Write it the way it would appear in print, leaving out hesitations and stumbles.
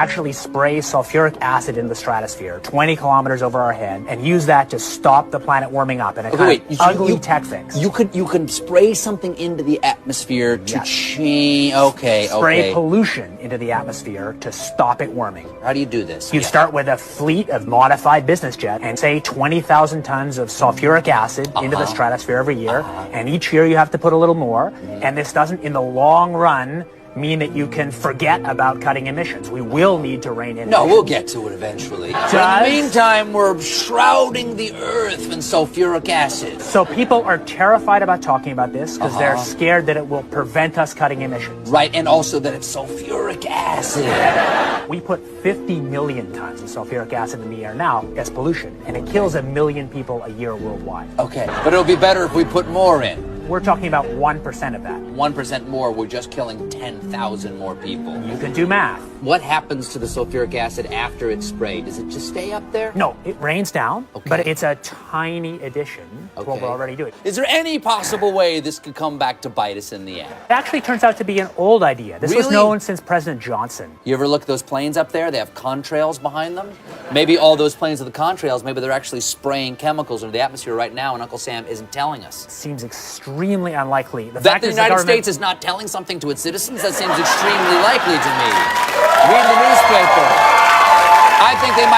actually spray sulfuric acid in the stratosphere 20 kilometers over our head and use that to stop the planet warming up in a kind of ugly tech fix. You can spray something into the atmosphere to change. Spray pollution into the atmosphere to stop it warming. How do you do this? You start with a fleet of modified business jets and say 20,000 tons of sulfuric acid into the stratosphere every year. And each year you have to put a little more. And this doesn't, in the long run, mean that you can forget about cutting emissions. We will need to rein in No, emissions. we'll get to it eventually. But in the meantime, we're shrouding the Earth in sulfuric acid. So people are terrified about talking about this because they're scared that it will prevent us cutting emissions. Right, and also that it's sulfuric acid. We put 50 million tons of sulfuric acid in the air now as pollution, and it kills 1 million people a year worldwide. Okay, but it'll be better if we put more in. We're talking about 1% of that. 1% more, we're just killing 10,000 more people. You can do math. What happens to the sulfuric acid after it's sprayed? Does it just stay up there? No, it rains down, Okay. but it's a tiny addition to what we're already doing. Is there any possible way this could come back to bite us in the end? It actually turns out to be an old idea. This was Really? known since President Johnson. You ever look at those planes up there? They have contrails behind them. Maybe all those planes with the contrails, maybe they're actually spraying chemicals into the atmosphere right now and Uncle Sam isn't telling us. Seems extremely unlikely. That the United States is not telling something to its citizens, that seems extremely likely to me. Read the newspaper. I think they might